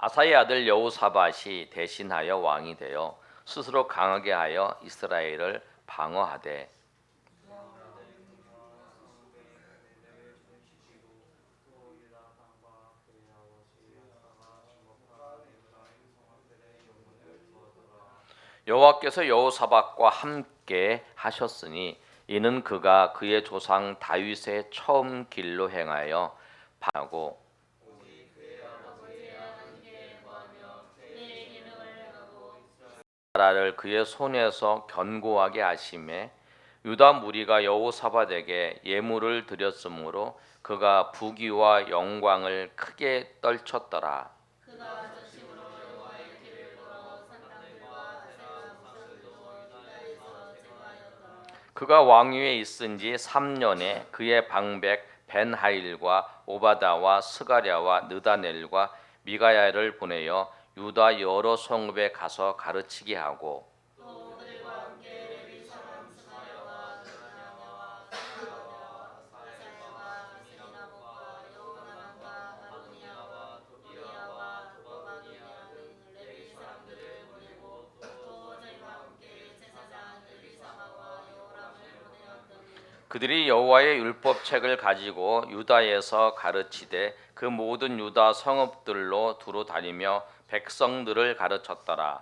아사의 아들 여호사밧이 대신하여 왕이 되어 스스로 강하게 하여 이스라엘을 방어하되 여호와께서 여호사밧과 함께 하셨으니 이는 그가 그의 조상 다윗의 처음 길로 행하여 하고 나라를 그의 손에서 견고하게 하심에 유다 무리가 여호사밧에게 예물을 드렸으므로 그가 부귀와 영광을 크게 떨쳤더라. 그가 왕위에 있은 지 3년에 그의 방백 벤하일과 오바다와 스가랴와 느다넬과 미가야를 보내어 유다 여러 성읍에 가서 가르치게 하고 그들이 여호와의 율법책을 가지고 유다에서 가르치되 그 모든 유다 성읍들로 두루 다니며 백성들을 가르쳤더라.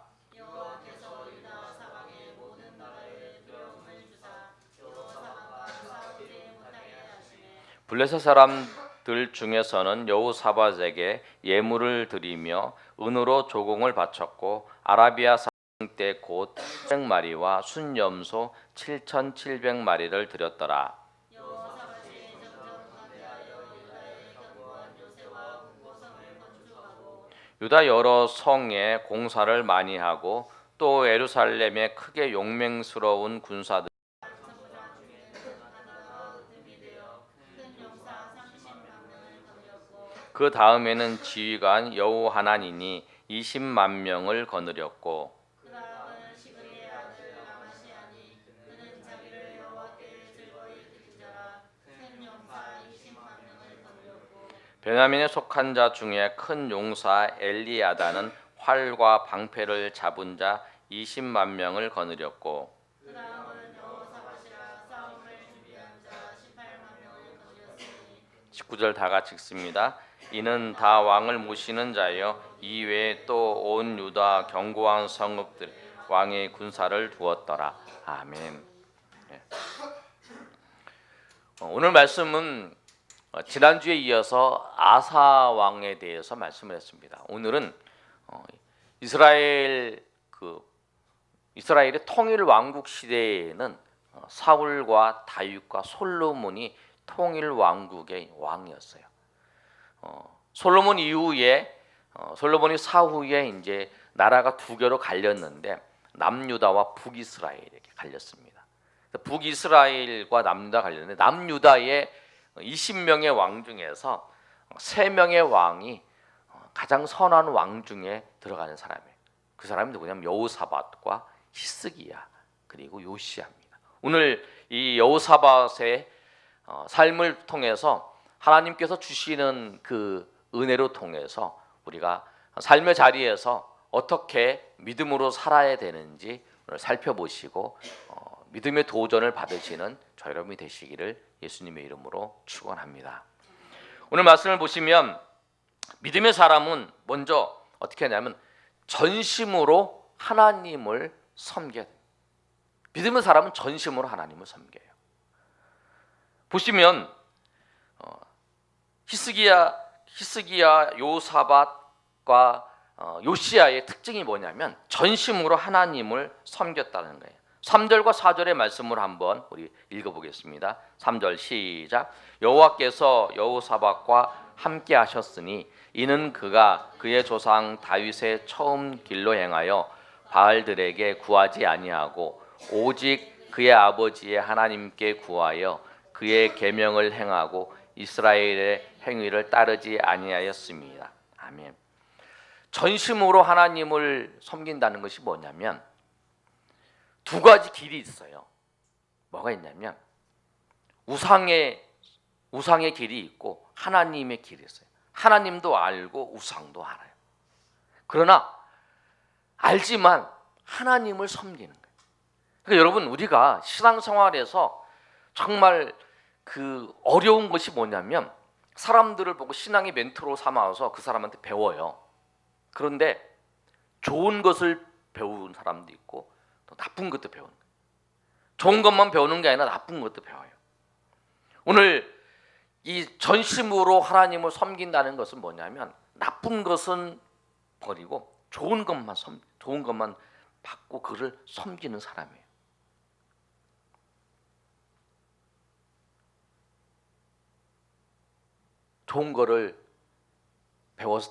블레셋 사람들 중에서는 여호사밧에게 예물을 드리며 은으로 조공을 바쳤고 아라비아 사람 때 곧 700마리와 순염소 7,700마리를 드렸더라. 유다 여러 성에 공사를 많이 하고 또 예루살렘에 크게 용맹스러운 군사들 그 다음에는 지휘관 여호하나니니 20만 명을 거느렸고 베냐민에 속한 자 중에 큰 용사 엘리야다는 활과 방패를 잡은 자 20만 명을 거느렸고 19절 다 같이 읽습니다. 이는 다 왕을 모시는 자여 이외에 또 온 유다 견고한 성읍들 왕의 군사를 두었더라. 아멘. 오늘 말씀은 지난주에 이어서 아사 왕에 대해서 말씀을 했습니다. 오늘은 이스라엘의 통일 왕국 시대에는 사울과 다윗과 솔로몬이 통일 왕국의 왕이었어요. 솔로몬 이후에 솔로몬이 사후에 이제 나라가 두 개로 갈렸는데 남유다와 북이스라엘에게 갈렸습니다. 북이스라엘과 남유다 갈렸는데 남유다의 20명의 왕 중에서 3명의 왕이 가장 선한 왕 중에 들어가는 사람이에요. 그 사람이 누구냐면 여호사밧과 히스기야 그리고 요시야입니다. 오늘 이 여호사밧의 삶을 통해서 하나님께서 주시는 그 은혜로 통해서 우리가 삶의 자리에서 어떻게 믿음으로 살아야 되는지 오늘 살펴보시고 믿음의 도전을 받으시는 저 여러분이 되시기를 예수님의 이름으로 축원합니다. 오늘 말씀을 보시면 믿음의 사람은 먼저 어떻게 하냐면 전심으로 하나님을 섬겨야 돼요. 믿음의 사람은 전심으로 하나님을 섬겨요. 보시면 히스기야 요사밧과 요시야의 특징이 뭐냐면 전심으로 하나님을 섬겼다는 거예요. 3절과 4절의 말씀을 한번 우리 읽어보겠습니다. 3절 시작. 여호와께서 여호사밧과 함께 하셨으니 이는 그가 그의 조상 다윗의 처음 길로 행하여 바알들에게 구하지 아니하고 오직 그의 아버지의 하나님께 구하여 그의 계명을 행하고 이스라엘의 행위를 따르지 아니하였습니다. 아멘. 전심으로 하나님을 섬긴다는 것이 뭐냐면 두 가지 길이 있어요. 뭐가 있냐면 우상의 길이 있고 하나님의 길이 있어요. 하나님도 알고 우상도 알아요. 그러나 알지만 하나님을 섬기는 거예요. 그러니까 여러분, 우리가 신앙생활에서 정말 그 어려운 것이 뭐냐면 사람들을 보고 신앙의 멘토로 삼아서 그 사람한테 배워요. 그런데 좋은 것을 배우는 사람도 있고 또 나쁜 것도 배우는 거예요. 좋은 것만 배우는 게 아니라 나쁜 것도 배워요. 오늘 이 전심으로 하나님을 섬긴다는 것은 뭐냐면 나쁜 것은 버리고 좋은 것만 받고 그를 섬기는 사람이에요. 좋은 거를 배워서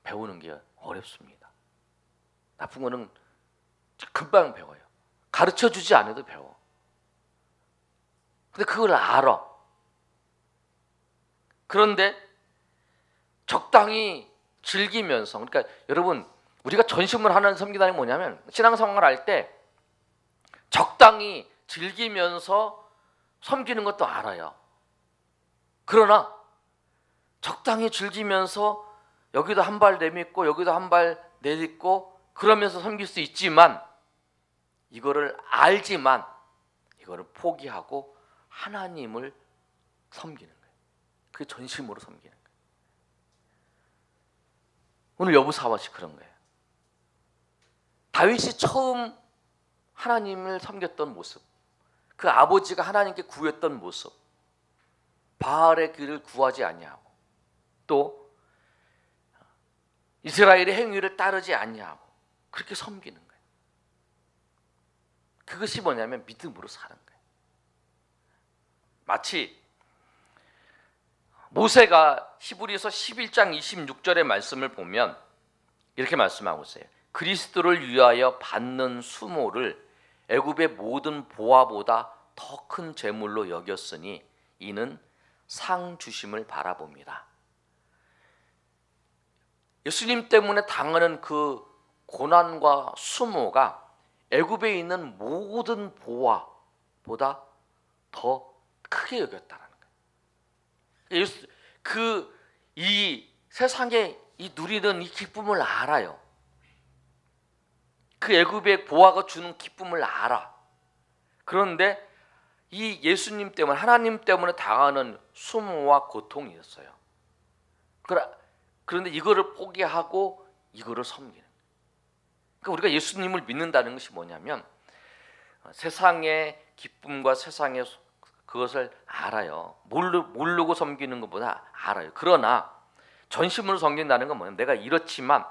배우는 게 어렵습니다. 나쁜 거는 금방 배워요. 가르쳐 주지 않아도 배워. 근데 그걸 알아. 그런데 적당히 즐기면서, 그러니까 여러분, 우리가 전심을 하는 섬기다는 게 뭐냐면 신앙생활을 할 때 적당히 즐기면서 섬기는 것도 알아요. 그러나 적당히 즐기면서 여기도 한 발 내딛고 여기도 한 발 내딛고 그러면서 섬길 수 있지만 이거를 알지만 이거를 포기하고 하나님을 섬기는 거예요. 그게 전심으로 섬기는 거예요. 오늘 여부사밧이 그런 거예요. 다윗이 처음 하나님을 섬겼던 모습, 그 아버지가 하나님께 구했던 모습, 바알의 길을 구하지 아니하고 또 이스라엘의 행위를 따르지 아니하고 그렇게 섬기는 거예요. 그것이 뭐냐면 믿음으로 사는 거예요. 마치 모세가 히브리서 11장 26절의 말씀을 보면 이렇게 말씀하고 있어요. 그리스도를 위하여 받는 수모를 애굽의 모든 보화보다 더 큰 재물로 여겼으니 이는 상 주심을 바라봅니다. 예수님 때문에 당하는 그 고난과 수모가 애굽에 있는 모든 보화보다 더 크게 여겼다는 거예요. 이 세상에 이 누리는 이 기쁨을 알아요. 그 애굽의 보화가 주는 기쁨을 알아. 그런데 이 예수님 때문에, 하나님 때문에 당하는 수모와 고통이 있어요. 그런데 이거를 포기하고 이거를 섬기는 거예요. 그러니까 우리가 예수님을 믿는다는 것이 뭐냐면 세상의 기쁨과 세상의 그것을 알아요. 모르고 섬기는 것보다 알아요. 그러나 전심으로 섬긴다는 건 뭐냐면 내가 이렇지만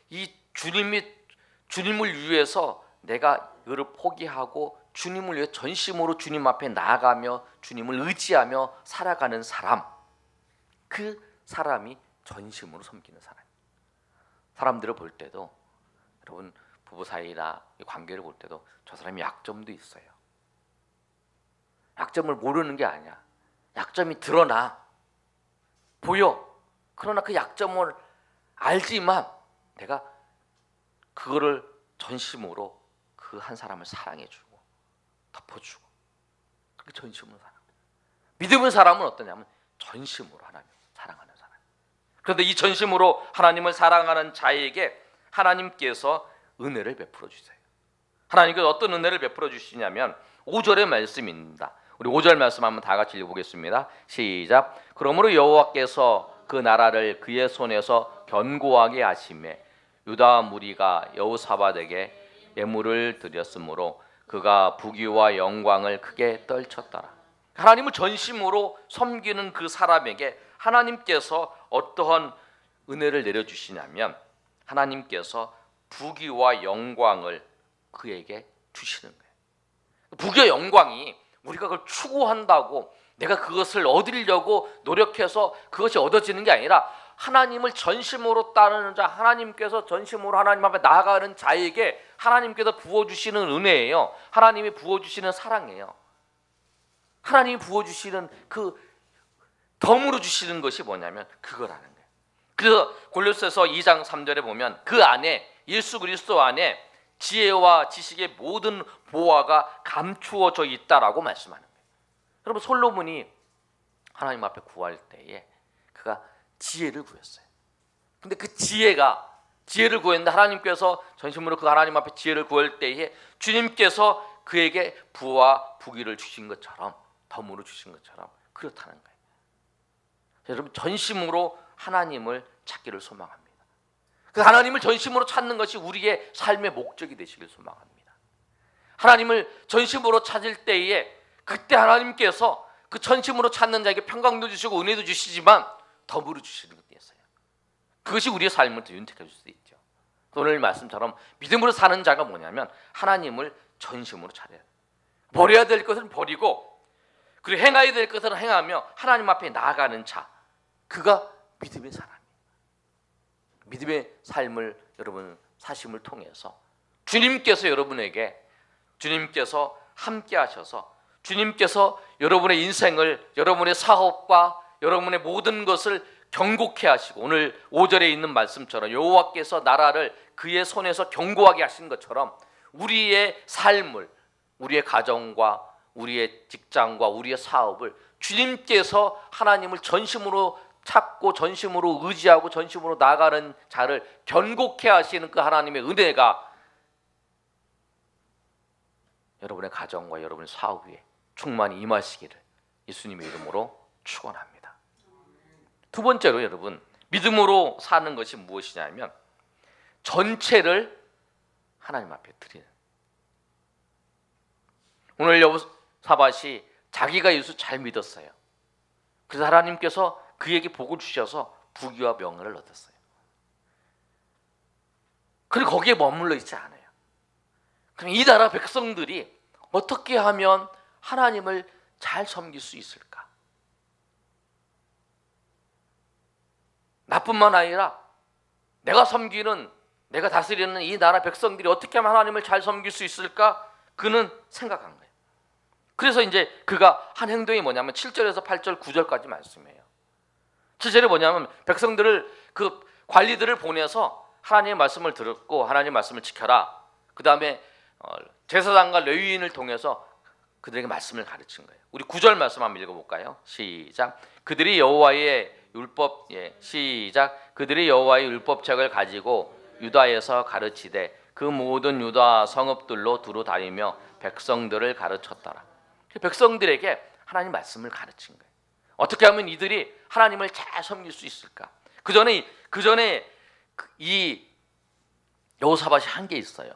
이 주님을 위해서 내가 이거를 포기하고 주님을 위해 전심으로 주님 앞에 나아가며 주님을 의지하며 살아가는 사람, 그 사람이 전심으로 섬기는 사람. 사람들을 볼 때도, 여러분 부부 사이나 관계를 볼 때도 저 사람이 약점도 있어요. 약점을 모르는 게 아니야. 약점이 드러나 보여. 그러나 그 약점을 알지만 내가 그거를 전심으로 그 한 사람을 사랑해주고 덮어주고 그렇게 전심으로 살아. 믿음의 사람은 어떠냐면 전심으로 하나님을 사랑하는 사람. 그런데 이 전심으로 하나님을 사랑하는 자에게 하나님께서 은혜를 베풀어 주세요. 하나님께서 어떤 은혜를 베풀어 주시냐면 5절의 말씀입니다. 우리 5절 말씀 한번 다 같이 읽어보겠습니다. 시작. 그러므로 여호와께서 그 나라를 그의 손에서 견고하게 하시매 유다 무리가 여호사밧에게 예물을 드렸으므로 그가 부귀와 영광을 크게 떨쳤더라. 하나님을 전심으로 섬기는 그 사람에게 하나님께서 어떠한 은혜를 내려주시냐면 하나님께서 부귀와 영광을 그에게 주시는 거예요. 부귀와 영광이 우리가 그걸 추구한다고 내가 그것을 얻으려고 노력해서 그것이 얻어지는 게 아니라 하나님을 전심으로 따르는 자, 하나님께서 전심으로 하나님 앞에 나아가는 자에게 하나님께서 부어주시는 은혜예요. 하나님이 부어주시는 사랑이에요. 하나님이 부어주시는 그 덤으로 주시는 것이 뭐냐면 그거라는 거예요. 그래서 골로새서 2장 3절에 보면 그 안에 예수 그리스도 안에 지혜와 지식의 모든 보화가 감추어져 있다라고 말씀하는 거예요. 여러분 솔로몬이 하나님 앞에 구할 때에 그가 지혜를 구했어요. 근데 그 지혜가 지혜를 구했는데 하나님께서 전심으로 그 하나님 앞에 지혜를 구할 때에 주님께서 그에게 부와 부귀를 주신 것처럼, 덤으로 주신 것처럼 그렇다는 거예요. 여러분, 전심으로 하나님을 찾기를 소망합니다. 그 하나님을 전심으로 찾는 것이 우리의 삶의 목적이 되시길 소망합니다. 하나님을 전심으로 찾을 때에 그때 하나님께서 그 전심으로 찾는 자에게 평강도 주시고 은혜도 주시지만 덤으로 주시는 것도 있어요. 그것이 우리의 삶을 더 윤택해 줄 수도 있죠. 오늘 말씀처럼 믿음으로 사는 자가 뭐냐면 하나님을 전심으로 찾아야 돼요. 버려야 될 것은 버리고, 그리고 행해야 될 것은 행하며 하나님 앞에 나아가는 자, 그가 믿음의 사람이에요. 믿음의 삶을 여러분 사심을 통해서 주님께서 여러분에게, 주님께서 함께 하셔서 주님께서 여러분의 인생을, 여러분의 사업과 여러분의 모든 것을 경고케 하시고, 오늘 5절에 있는 말씀처럼 여호와께서 나라를 그의 손에서 견고하게 하신 것처럼 우리의 삶을, 우리의 가정과 우리의 직장과 우리의 사업을 주님께서 하나님을 전심으로 찾고 전심으로 의지하고 전심으로 나아가는 자를 견고케 하시는 그 하나님의 은혜가 여러분의 가정과 여러분의 사업 위에 충만히 임하시기를 예수님의 이름으로 축원합니다. 두 번째로 여러분, 믿음으로 사는 것이 무엇이냐면 전체를 하나님 앞에 드리는. 오늘 여호사밧이 자기가 예수 잘 믿었어요. 그래서 하나님께서 그에게 복을 주셔서 부귀와 명예를 얻었어요. 그리고 거기에 머물러 있지 않아요. 그럼 이 나라 백성들이 어떻게 하면 하나님을 잘 섬길 수 있을까? 나뿐만 아니라 내가 섬기는, 내가 다스리는 이 나라 백성들이 어떻게 하면 하나님을 잘 섬길 수 있을까? 그는 생각한 거예요. 그래서 이제 그가 한 행동이 뭐냐면 7절에서 8절 9절까지 말씀이에요. 7절에 뭐냐면 백성들을, 그 관리들을 보내서 하나님의 말씀을 들었고 하나님의 말씀을 지켜라. 그 다음에 제사장과 레위인을 통해서 그들에게 말씀을 가르친 거예요. 우리 9절 말씀 한번 읽어볼까요? 시작. 그들이 여호와의 율법, 시작. 그들이 여호와의 율법책을 가지고 유다에서 가르치되 그 모든 유다 성읍들로 두루 다니며 백성들을 가르쳤더라. 백성들에게 하나님 말씀을 가르친 거예요. 어떻게 하면 이들이 하나님을 잘 섬길 수 있을까? 그 전에 이 여호사밧이 한 게 있어요.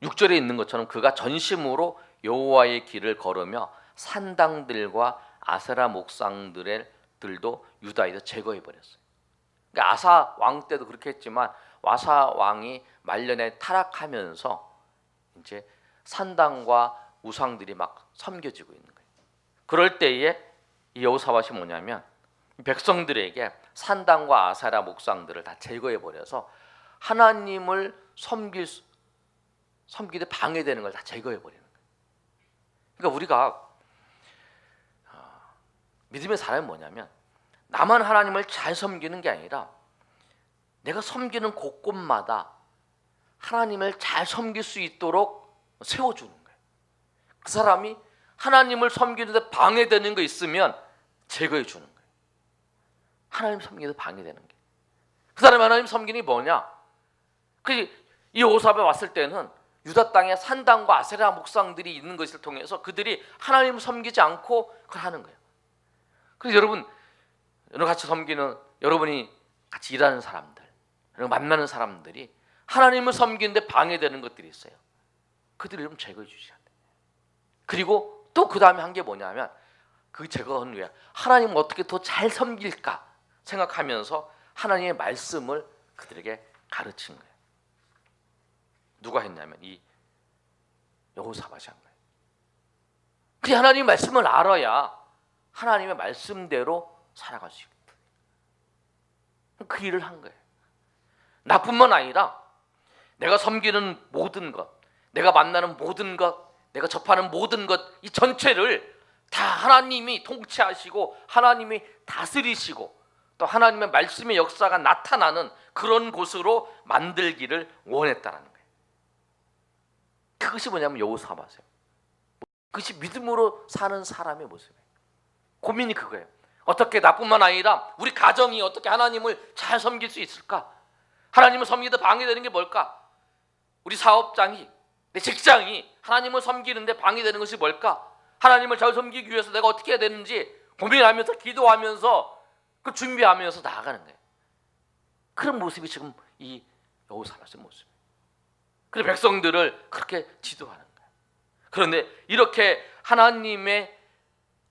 6절에 있는 것처럼 그가 전심으로 여호와의 길을 걸으며 산당들과 아세라 목상들도 유다에서 제거해 버렸어요. 그러니까 아사 왕 때도 그렇게 했지만 아사 왕이 말년에 타락하면서 이제 산당과 우상들이 막 섬겨지고 있는 거예요. 그럴 때에 이 여호사밧이 뭐냐면 백성들에게 산당과 아세라 목상들을 다 제거해 버려서 하나님을 섬기되 방해되는 걸 다 제거해 버리는 거예요. 그러니까 우리가 믿음의 사람이 뭐냐면 나만 하나님을 잘 섬기는 게 아니라 내가 섬기는 곳곳마다 하나님을 잘 섬길 수 있도록 세워주는 거예요. 그 사람이 하나님을 섬기는데 방해되는 거 있으면 제거해 주는 거예요. 하나님 섬기는데 방해되는 게. 그 사람이 하나님 섬기는 게 뭐냐? 이 여호사밧 왔을 때는 유다 땅에 산당과 아세라 목상들이 있는 것을 통해서 그들이 하나님을 섬기지 않고 그걸 하는 거예요. 그래서 여러분 같이 섬기는, 여러분이 같이 일하는 사람들, 여러분 만나는 사람들이 하나님을 섬기는데 방해되는 것들이 있어요. 그들을 여러분 제거해 주셔야 돼요. 그리고 또 그 다음에 한 게 뭐냐면 그 제거한 후에 하나님을 어떻게 더 잘 섬길까 생각하면서 하나님의 말씀을 그들에게 가르친 거예요. 누가 했냐면 이 여호사밧이 한 거예요. 그 하나님의 말씀을 알아야 하나님의 말씀대로 살아갈 수 있거든요. 그 일을 한 거예요. 나뿐만 아니라 내가 섬기는 모든 것, 내가 만나는 모든 것, 내가 접하는 모든 것, 이 전체를 다 하나님이 통치하시고 하나님이 다스리시고 또 하나님의 말씀의 역사가 나타나는 그런 곳으로 만들기를 원했다는 거예요. 그것이 뭐냐면 여호사밧이에요. 그것이 믿음으로 사는 사람의 모습이에요. 고민이 그거예요. 어떻게 나뿐만 아니라 우리 가정이 어떻게 하나님을 잘 섬길 수 있을까? 하나님을 섬기는데 방해되는 게 뭘까? 우리 사업장이, 내 직장이 하나님을 섬기는데 방해되는 것이 뭘까? 하나님을 잘 섬기기 위해서 내가 어떻게 해야 되는지 고민하면서 기도하면서 그 준비하면서 나아가는 거예요. 그런 모습이 지금 이 여호사밧의 모습이에요. 그래서 백성들을 그렇게 지도하는 거예요. 그런데 이렇게 하나님의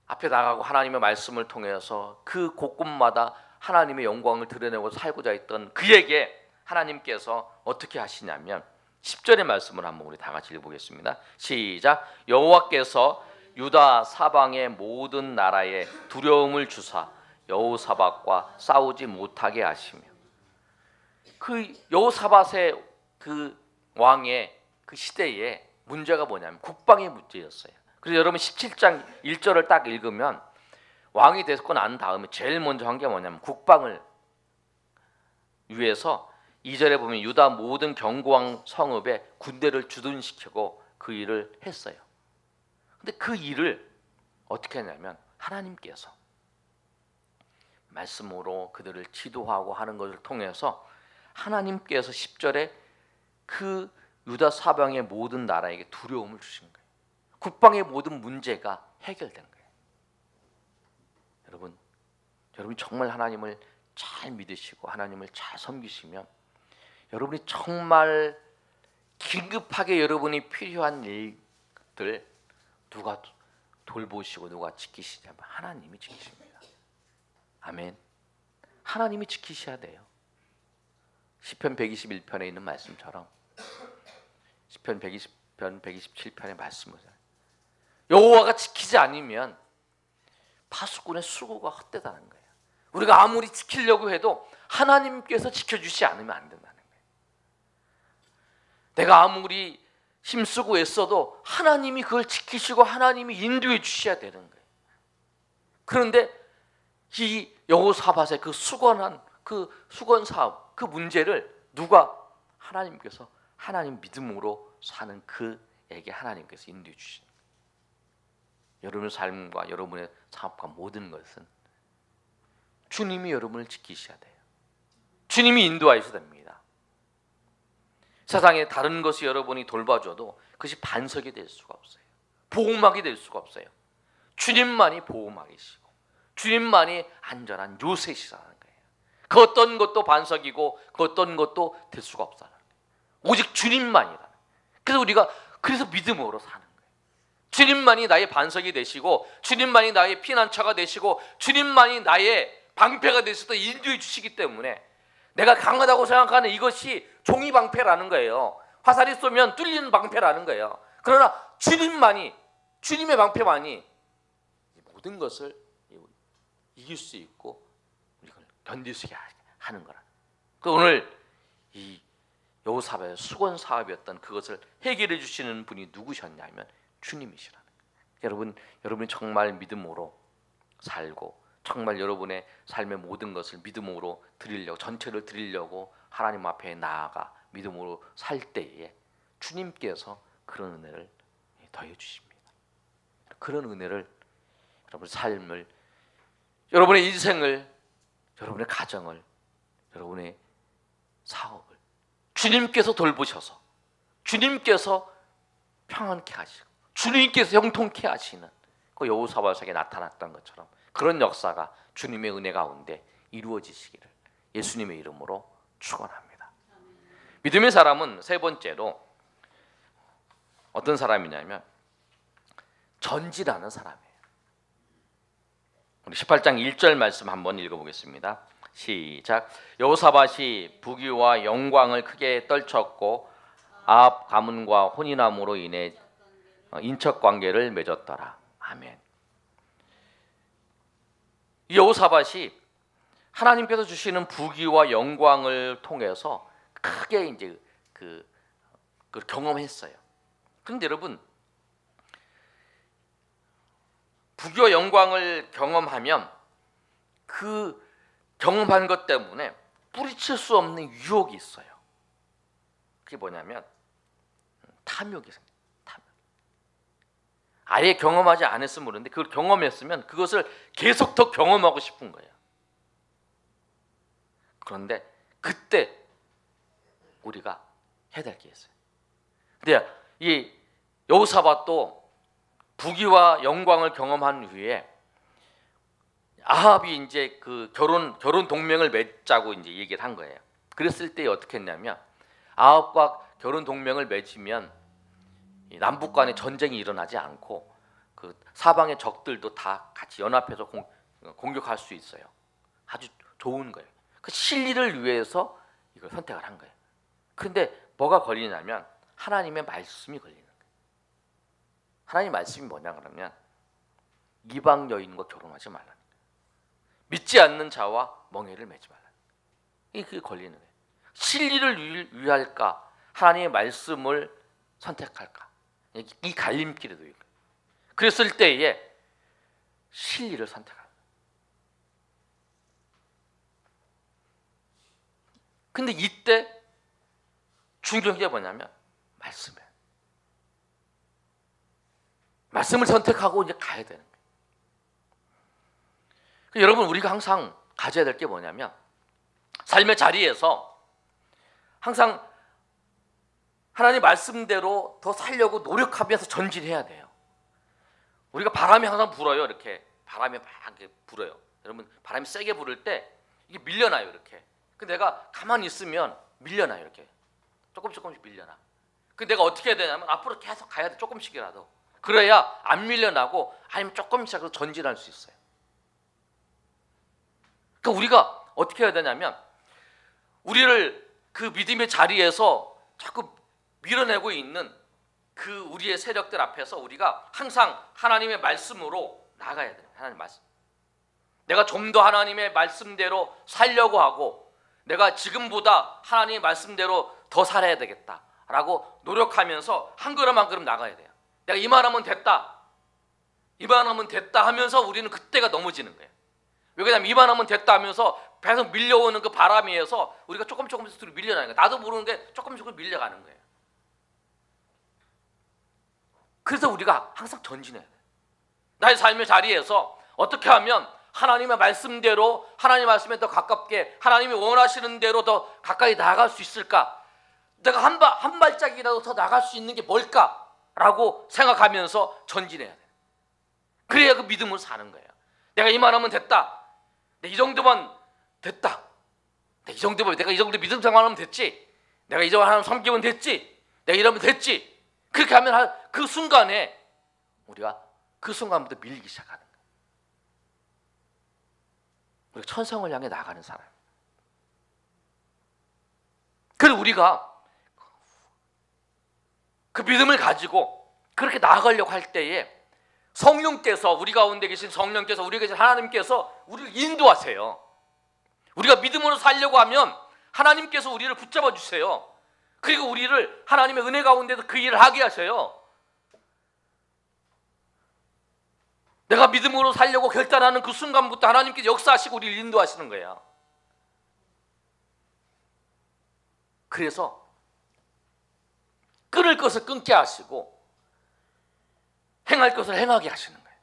앞에 나가고 하나님의 말씀을 통해서 그 곳곳마다 하나님의 영광을 드러내고 살고자 했던 그에게 하나님께서 어떻게 하시냐면 10절의 말씀을 한번 우리 다 같이 읽어보겠습니다. 시작. 여호와께서 유다 사방의 모든 나라에 두려움을 주사 여호사밧과 싸우지 못하게 하시며, 그 여호사밧의 그 왕의 그 시대에 문제가 뭐냐면 국방의 문제였어요. 그래서 여러분 17장 1절을 딱 읽으면 왕이 됐고 난 다음에 제일 먼저 한 게 뭐냐면 국방을 위해서 2절에 보면 유다 모든 견고한 성읍에 군대를 주둔시키고 그 일을 했어요. 근데 그 일을 어떻게 했냐면 하나님께서 말씀으로 그들을 지도하고 하는 것을 통해서 하나님께서 10절에 그 유다 사방의 모든 나라에게 두려움을 주신 거예요. 국방의 모든 문제가 해결된 거예요. 여러분 정말 하나님을 잘 믿으시고 하나님을 잘 섬기시면 여러분이 정말 긴급하게 여러분이 필요한 일들 누가 돌보시고 누가 지키시냐면 하나님이 지키십니다. 아멘. 하나님이 지키셔야 돼요. 시편 121편에 있는 말씀처럼 시편 120편 127편의 말씀을 여호와가 지키지 않으면 파수꾼의 수고가 헛되다는 거예요. 우리가 아무리 지키려고 해도 하나님께서 지켜주시지 않으면 안 된다는 거예요. 내가 아무리 힘쓰고 애써도 하나님이 그걸 지키시고 하나님이 인도해 주셔야 되는 거예요. 그런데 이 여호사밧의 그 수건한 그 수건 사업 그 문제를 누가 하나님께서 하나님 믿음으로 사는 그에게 하나님께서 인도해 주시는 거예요. 여러분의 삶과 여러분의 사업과 모든 것은 주님이 여러분을 지키셔야 돼요. 주님이 인도하셔야 됩니다. 세상에 다른 것이 여러분이 돌봐줘도 그것이 반석이 될 수가 없어요. 보호막이 될 수가 없어요. 주님만이 보호막이시고 주님만이 안전한 요새시라는 거예요. 그 어떤 것도 반석이고 그 어떤 것도 될 수가 없다는 거예요. 오직 주님만이라는 거예요. 그래서 우리가 그래서 믿음으로 사는 거예요. 주님만이 나의 반석이 되시고 주님만이 나의 피난처가 되시고 주님만이 나의 방패가 되셔서 인도해 주시기 때문에 내가 강하다고 생각하는 이것이 종이 방패라는 거예요. 화살이 쏘면 뚫리는 방패라는 거예요. 그러나 주님만이 주님의 방패만이 모든 것을 이길 수 있고 이걸 견딜 수 있게 하는 거라. 그 오늘 이 여호사밧의 수건 사업이었던 그것을 해결해 주시는 분이 누구셨냐면 주님이시라는 거예요. 여러분이 정말 믿음으로 살고 정말 여러분의 삶의 모든 것을 믿음으로 드리려고 전체를 드리려고 하나님 앞에 나아가 믿음으로 살 때에 주님께서 그런 은혜를 더해 주십니다. 그런 은혜를 여러분의 삶을 여러분의 인생을 여러분의 가정을 여러분의 사업을 주님께서 돌보셔서 주님께서 평안케 하시고 주님께서 형통케 하시는 그 여호사밧에게 나타났던 것처럼 그런 역사가 주님의 은혜 가운데 이루어지시기를 예수님의 이름으로 축원합니다. 믿음의 사람은 세 번째로 어떤 사람이냐면 전진하는 사람이에요. 우리 18장 1절 말씀 한번 읽어보겠습니다. 시작. 여호사밧이 부귀와 영광을 크게 떨쳤고 아합 가문과 혼인함으로 인해 인척 관계를 맺었더라. 아멘. 여호사밧이 하나님께서 주시는 부귀와 영광을 통해서 크게 이제 그걸 경험했어요. 그런데 여러분 부귀와 영광을 경험하면 그 경험한 것 때문에 뿌리칠 수 없는 유혹이 있어요. 그게 뭐냐면 탐욕이 생겨요. 탐욕. 아예 경험하지 않았으면 모르는데 그걸 경험했으면 그것을 계속 더 경험하고 싶은 거예요. 그런데 그때 우리가 해야 될 게 있어요. 근데 이 여호사밧도 부귀와 영광을 경험한 후에 아합이 이제 그 결혼 동맹을 맺자고 이제 얘기를 한 거예요. 그랬을 때 어떻게 했냐면 아합과 결혼 동맹을 맺으면 남북 간에 전쟁이 일어나지 않고 그 사방의 적들도 다 같이 연합해서 공격할 수 있어요. 아주 좋은 거예요. 그 실리를 위해서 이걸 선택을 한 거예요. 그런데 뭐가 걸리냐면 하나님의 말씀이 걸리는 거예요. 하나님 말씀이 뭐냐 그러면 이방 여인과 결혼하지 말라는 거예요. 믿지 않는 자와 멍에를 매지 말라는 거예요. 이게 걸리는 거예요. 실리를 위할까 하나님의 말씀을 선택할까 이 갈림길에 놓인 거예요. 그랬을 때에 실리를 선택합니다. 근데 이때 중요한 게 뭐냐면 말씀이에요. 말씀을 선택하고 이제 가야 되는 거예요. 여러분 우리가 항상 가져야 될 게 뭐냐면 삶의 자리에서 항상 하나님 말씀대로 더 살려고 노력하면서 전진해야 돼요. 우리가 바람이 항상 불어요. 이렇게 바람이 막 이렇게 불어요. 여러분 바람이 세게 불을 때 이게 밀려나요. 이렇게. 그 내가 가만히 있으면 밀려나요. 이렇게 조금씩 밀려나. 그 내가 어떻게 해야 되냐면 앞으로 계속 가야 돼. 조금씩이라도. 그래야 안 밀려나고 아니면 조금씩이라도 전진할 수 있어요. 그러니까 우리가 어떻게 해야 되냐면 우리를 그 믿음의 자리에서 자꾸 밀어내고 있는 그 우리의 세력들 앞에서 우리가 항상 하나님의 말씀으로 나가야 돼요. 하나님 말씀. 내가 좀 더 하나님의 말씀대로 살려고 하고 내가 지금보다 하나님의 말씀대로 더 살아야 되겠다라고 노력하면서 한 걸음 한 걸음 나가야 돼요. 내가 이만하면 됐다. 이만하면 됐다 하면서 우리는 그때가 넘어지는 거예요. 왜냐하면 이만하면 됐다 하면서 계속 밀려오는 그 바람에 의해서 우리가 조금씩 밀려나는 거예요. 나도 모르는 게 조금씩 밀려가는 거예요. 그래서 우리가 항상 전진해야 돼요. 나의 삶의 자리에서 어떻게 하면 하나님의 말씀대로 하나님의 말씀에 더 가깝게 하나님이 원하시는 대로 더 가까이 나아갈 수 있을까? 내가 한 발짝이라도 더 나갈 수 있는 게 뭘까라고 생각하면서 전진해야 돼요. 그래야 그 믿음으로 사는 거예요. 내가 이만하면 됐다. 이 정도만 됐다. 이 정도면 내가 이 정도 믿음 생활하면 됐지. 내가 이 정도 하나님 섬기면 됐지. 내가 이러면 됐지. 그렇게 하면 그 순간에 우리가 그 순간부터 밀리기 시작하는 거예요. 우리가 천성을 향해 나가는 사람. 그래서 우리가 그 믿음을 가지고 그렇게 나아가려고 할 때에 성령께서 우리 가운데 계신 성령께서 우리 계신 하나님께서 우리를 인도하세요. 우리가 믿음으로 살려고 하면 하나님께서 우리를 붙잡아 주세요. 그리고 우리를 하나님의 은혜 가운데서 그 일을 하게 하세요. 내가 믿음으로 살려고 결단하는 그 순간부터 하나님께서 역사하시고 우리를 인도하시는 거예요. 그래서 끊을 것을 끊게 하시고 행할 것을 행하게 하시는 거예요.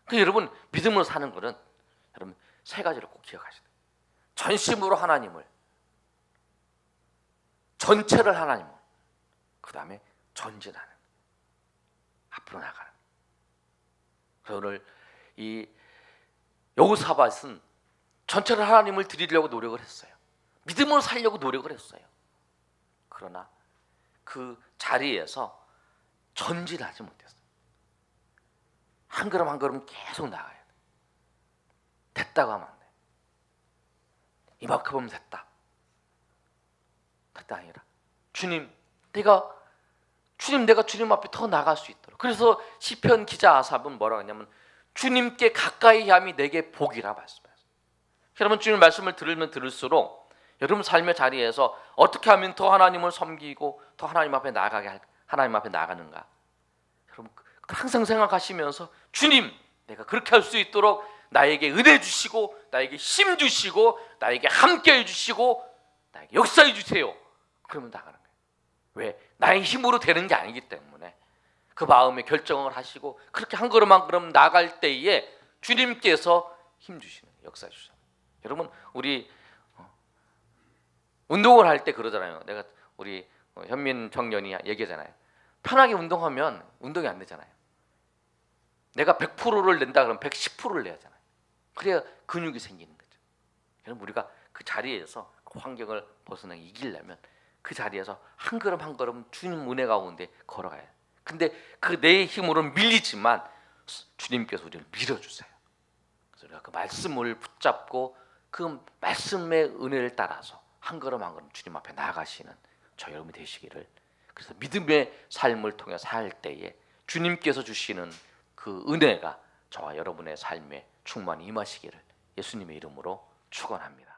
그래서 여러분 믿음으로 사는 것은 여러분 세 가지를 꼭 기억하셔야 돼요. 전심으로 하나님을, 전체를 하나님을, 그 다음에 전진하는, 앞으로 나가는. 그래서 오늘 이 여호사밧은 전체를 하나님을 드리려고 노력을 했어요. 믿음으로 살려고 노력을 했어요. 그러나 그 자리에서 전진하지 못했어요. 한 걸음 한 걸음 계속 나가야 돼. 됐다고 하면 안 돼. 이만큼 하면 됐다. 됐다 아니라 주님 내가 주님 앞에 더 나갈 수 있도록. 그래서 시편 기자 아삽은 뭐라고 하냐면 주님께 가까이 함이 내게 복이라 말씀하셨어요. 여러분 주님 말씀을 들으면 들을수록 여러분 삶의 자리에서 어떻게 하면 더 하나님을 섬기고 더 하나님 앞에 하나님 앞에 나가는가. 여러분 항상 생각하시면서 주님 내가 그렇게 할 수 있도록 나에게 은혜 주시고 나에게 힘 주시고 나에게 함께 해주시고 나에게 역사해 주세요. 그러면 나가는 거예요. 왜? 나의 힘으로 되는 게 아니기 때문에 그 마음에 결정을 하시고 그렇게 한 걸음 한 걸음 나갈 때에 주님께서 힘 주시는 거예요. 역사해 주시는 거예요. 여러분 우리 운동을 할 때 그러잖아요. 내가 우리 현민 청년이 얘기하잖아요. 편하게 운동하면 운동이 안 되잖아요. 내가 100%를 낸다 그러면 110%를 내야 하잖아요. 그래야 근육이 생기는 거죠. 그럼 우리가 그 자리에서 그 환경을 벗어나 이기려면 그 자리에서 한 걸음 한 걸음 주님 은혜 가운데 걸어가야 해요. 근데 그 내 힘으로는 밀리지만 주님께서 우리를 밀어주세요. 그래서 우리가 그 말씀을 붙잡고 그 말씀의 은혜를 따라서 한 걸음 한 걸음 주님 앞에 나아가시는 저 여러분이 되시기를. 그래서 믿음의 삶을 통해 살 때에 주님께서 주시는 그 은혜가 저와 여러분의 삶에 충만히 임하시기를 예수님의 이름으로 축원합니다.